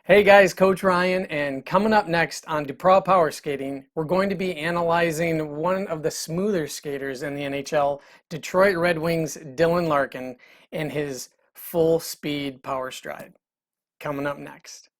Hey guys, Coach Ryan, and coming up next on DuPraw Powerskating, we're going to be analyzing one of the smoother skaters in the NHL, Detroit Red Wings' Dylan Larkin, and his full speed power stride. Coming up next.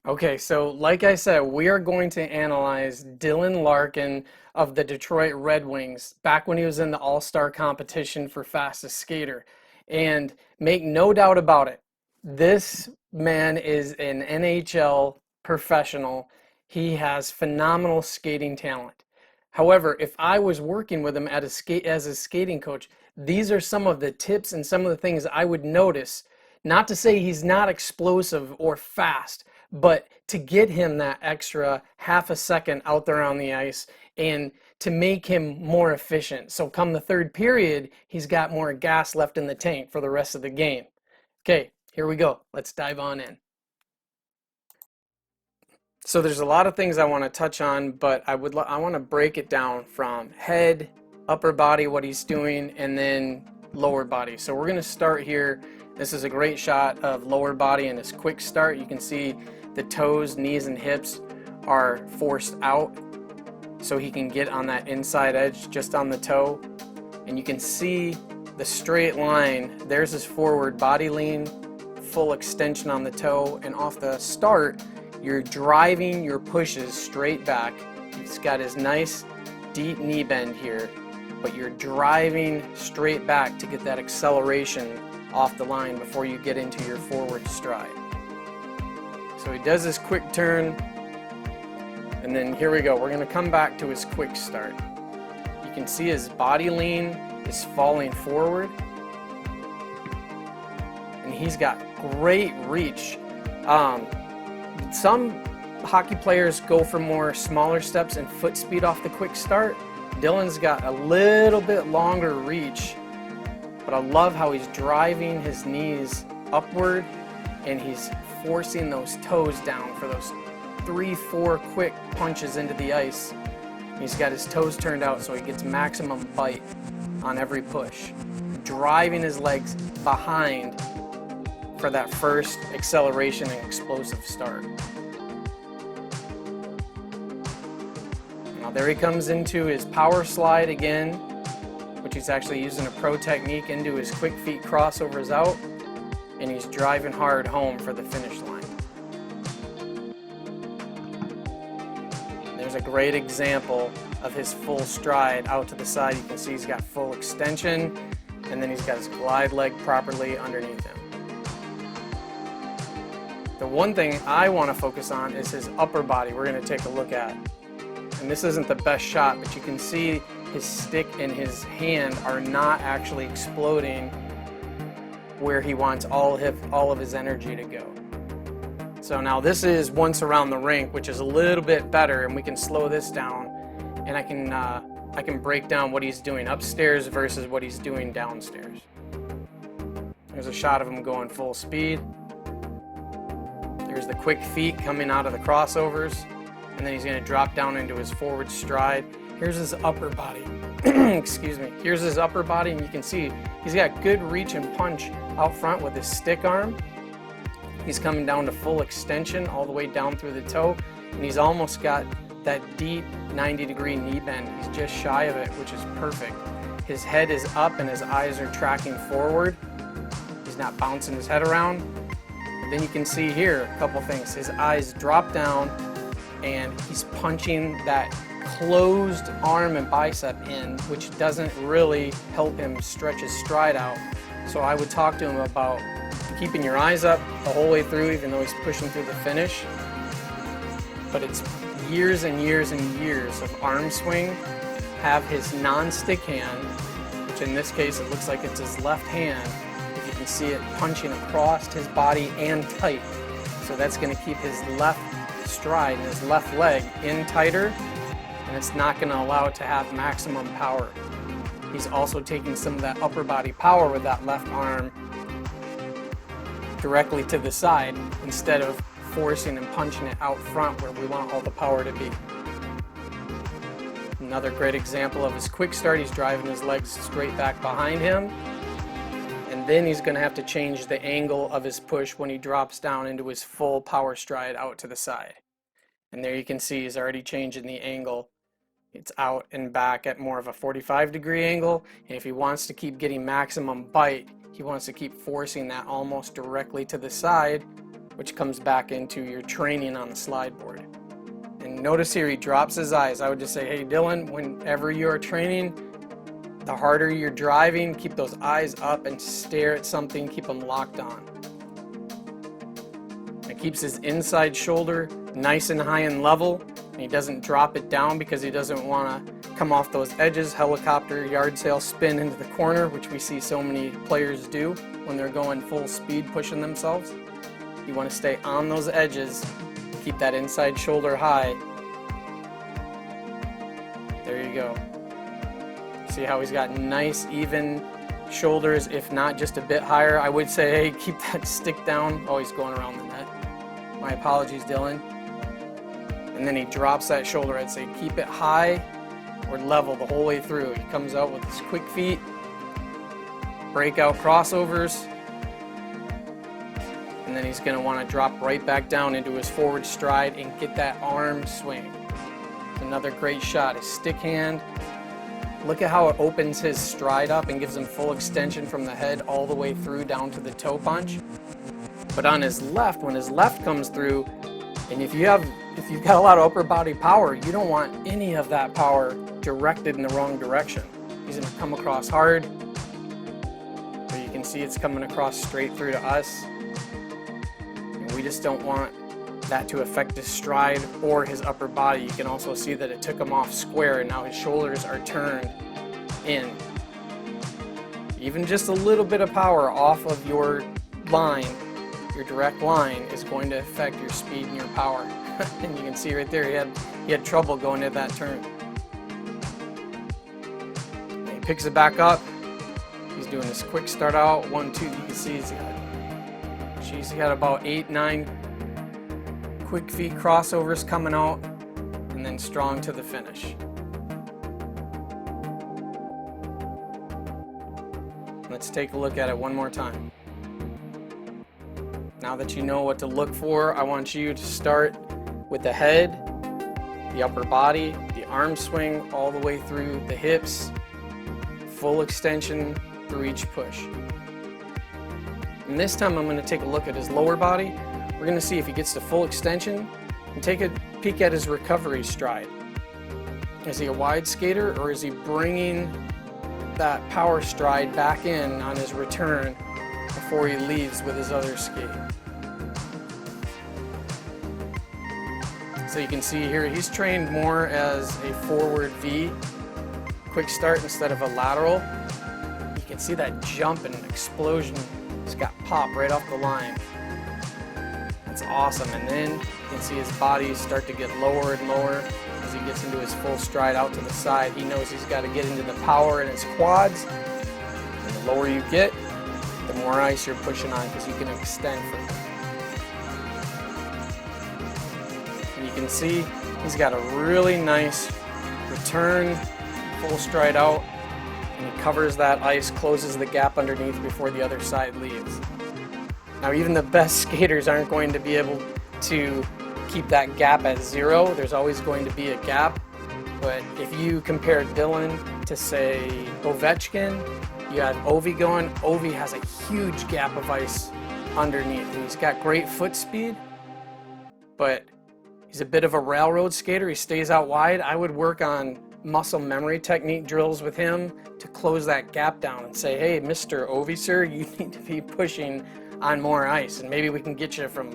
Okay, so like I said, we are going to analyze Dylan Larkin of the Detroit Red Wings back when he was in the All-Star competition for fastest skater. And make no doubt about it, this man is an NHL professional. He has phenomenal skating talent. However, if I was working with him as a skating coach, these are some of the tips and some of the things I would notice. Not to say he's not explosive or fast, but to get him that extra half a second out there on the ice and to make him more efficient. So come the third period, he's got more gas left in the tank for the rest of the game. Okay, here we go. Let's dive on in. So there's a lot of things I want to touch on, but I want to break it down from head, upper body, what he's doing, and then lower body. So we're going to start here. This is a great shot of lower body and his quick start. You can see the toes, knees, and hips are forced out so he can get on that inside edge just on the toe. And you can see the straight line. There's his forward body lean, full extension on the toe, and off the start, you're driving your pushes straight back. He's got his nice deep knee bend here, but you're driving straight back to get that acceleration off the line before you get into your forward stride. So he does his quick turn, and then here we go. We're going to come back to his quick start. You can see his body lean is falling forward, and he's got great reach. Some hockey players go for more smaller steps and foot speed off the quick start. Dylan's got a little bit longer reach, but I love how he's driving his knees upward and he's forcing those toes down for those 3-4 quick punches into the ice. He's got his toes turned out so he gets maximum bite on every push, driving his legs behind for that first acceleration and explosive start. Now there he comes into his power slide again, which he's actually using a pro technique into his quick feet crossovers out, and he's driving hard home for the finish line. There's a great example of his full stride out to the side. You can see he's got full extension, and then he's got his glide leg properly underneath him. The one thing I want to focus on is his upper body. We're going to take a look at. And this isn't the best shot, but you can see his stick and his hand are not actually exploding where he wants all of his energy to go. So now this is once around the rink, which is a little bit better, and we can slow this down, and I can break down what he's doing upstairs versus what he's doing downstairs. There's a shot of him going full speed. There's the quick feet coming out of the crossovers, and then he's going to drop down into his forward stride. Here's his upper body. Excuse me. Here's his upper body, and you can see he's got good reach and punch out front with his stick arm. He's coming down to full extension all the way down through the toe, and he's almost got that deep 90-degree knee bend. He's just shy of it, which is perfect. His head is up and his eyes are tracking forward. He's not bouncing his head around. But then you can see here a couple things. His eyes drop down, and he's punching that closed arm and bicep in, which doesn't really help him stretch his stride out. So I would talk to him about keeping your eyes up the whole way through, even though he's pushing through the finish. But it's years and years and years of arm swing. Have his non-stick hand, which in this case it looks like it's his left hand. If you can see it punching across his body and tight. So that's going to keep his left stride and his left leg in tighter, and it's not going to allow it to have maximum power. He's also taking some of that upper body power with that left arm directly to the side instead of forcing and punching it out front where we want all the power to be. Another great example of his quick start, he's driving his legs straight back behind him. And then he's going to have to change the angle of his push when he drops down into his full power stride out to the side. And there you can see he's already changing the angle. It's out and back at more of a 45-degree angle. And if he wants to keep getting maximum bite, he wants to keep forcing that almost directly to the side, which comes back into your training on the slide board. And notice here he drops his eyes. I would just say, hey Dylan, whenever you're training, the harder you're driving, keep those eyes up and stare at something, keep them locked on. It keeps his inside shoulder nice and high and level, and he doesn't drop it down because he doesn't want to come off those edges, helicopter, yard sail, spin into the corner, which we see so many players do when they're going full speed pushing themselves. You want to stay on those edges, keep that inside shoulder high. There you go. See how he's got nice even shoulders, if not just a bit higher. I would say, hey, keep that stick down. Oh, he's going around the net. My apologies, Dylan. And then he drops that shoulder. I'd say keep it high or level the whole way through. He comes out with his quick feet, breakout crossovers, and then he's going to want to drop right back down into his forward stride and get that arm swing. Another great shot, his stick hand. Look at how it opens his stride up and gives him full extension from the head all the way through down to the toe punch. But on his left, when his left comes through, and if you've got a lot of upper body power, you don't want any of that power directed in the wrong direction. He's going to come across hard. But you can see it's coming across straight through to us. And we just don't want that to affect his stride or his upper body. You can also see that it took him off square and now his shoulders are turned in. Even just a little bit of power off of your line, your direct line, is going to affect your speed and your power. And you can see right there he had trouble going to that turn. And he picks it back up. He's doing this quick start out, 1, 2. You can see he's got about 8, 9 quick feet crossovers coming out, and then strong to the finish. Let's take a look at it one more time. Now that you know what to look for, I want you to start with the head, the upper body, the arm swing, all the way through the hips, full extension through each push. And this time I'm going to take a look at his lower body. We're going to see if he gets to full extension and take a peek at his recovery stride. Is he a wide skater, or is he bringing that power stride back in on his return before he leaves with his other skate? So you can see here he's trained more as a forward V quick start instead of a lateral. You can see that jump and explosion. He's got pop right off the line. It's awesome. And then you can see his body start to get lower and lower as he gets into his full stride out to the side. He knows he's got to get into the power in his quads. And the lower you get, the more ice you're pushing on, because you can extend further. And you can see he's got a really nice return, full stride out, and he covers that ice, closes the gap underneath before the other side leaves. Now, even the best skaters aren't going to be able to keep that gap at 0. There's always going to be a gap. But if you compare Dylan to, say, Ovechkin, you have Ovi going. Ovi has a huge gap of ice underneath, and he's got great foot speed, but he's a bit of a railroad skater. He stays out wide. I would work on muscle memory technique drills with him to close that gap down and say, hey, Mr. Ovi, sir, you need to be pushing on more ice, and maybe we can get you from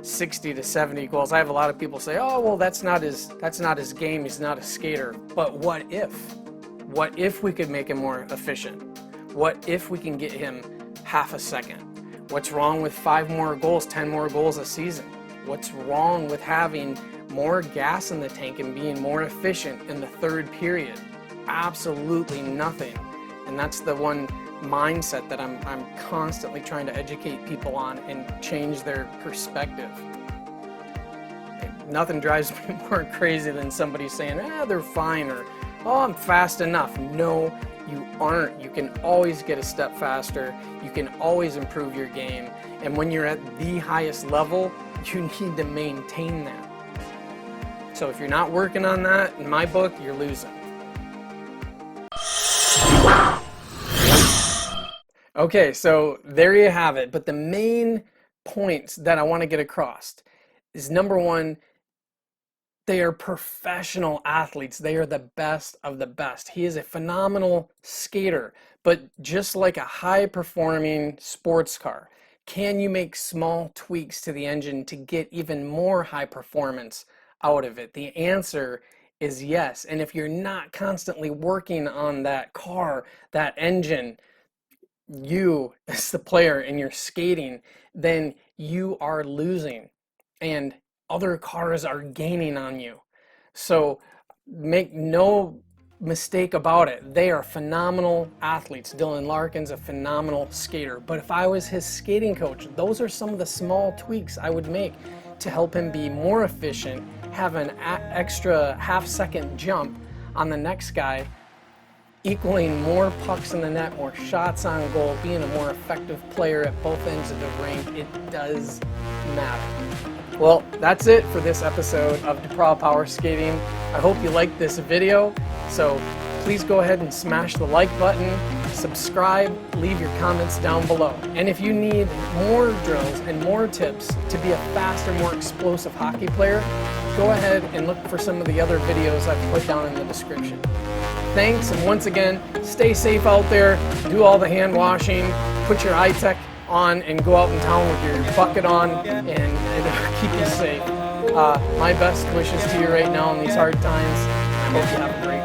60 to 70 goals. I have a lot of people say, oh, well, that's not his game, he's not a skater. But what if? What if we could make him more efficient? What if we can get him half a second? What's wrong with 5 more goals, 10 more goals a season? What's wrong with having more gas in the tank and being more efficient in the third period? Absolutely nothing. And that's the one mindset that I'm constantly trying to educate people on and change their perspective. Nothing drives me more crazy than somebody saying, they're fine, or, oh, I'm fast enough. No, you aren't. You can always get a step faster. You can always improve your game. And when you're at the highest level, you need to maintain that. So if you're not working on that, in my book, you're losing. Okay, so there you have it. But the main points that I want to get across is, number one, they are professional athletes. They are the best of the best. He is a phenomenal skater, but just like a high-performing sports car, can you make small tweaks to the engine to get even more high performance out of it? The answer is yes. And if you're not constantly working on that car, that engine, you as the player and you're skating, then you are losing and other cars are gaining on you. So make no mistake about it, they are phenomenal athletes. Dylan Larkin's a phenomenal skater, but if I was his skating coach, those are some of the small tweaks I would make to help him be more efficient, have an extra half-second jump on the next guy, equaling more pucks in the net, more shots on goal, being a more effective player at both ends of the rink. It does matter. Well, that's it for this episode of DuPraw Power Skating. I hope you liked this video, so please go ahead and smash the like button, subscribe, leave your comments down below. And if you need more drills and more tips to be a faster, more explosive hockey player, go ahead and look for some of the other videos I've put down in the description. Thanks, and once again, stay safe out there, do all the hand washing, put your eye-tech on, and go out in town with your bucket on, and it'll keep you safe. My best wishes to you right now in these hard times. I hope you have a great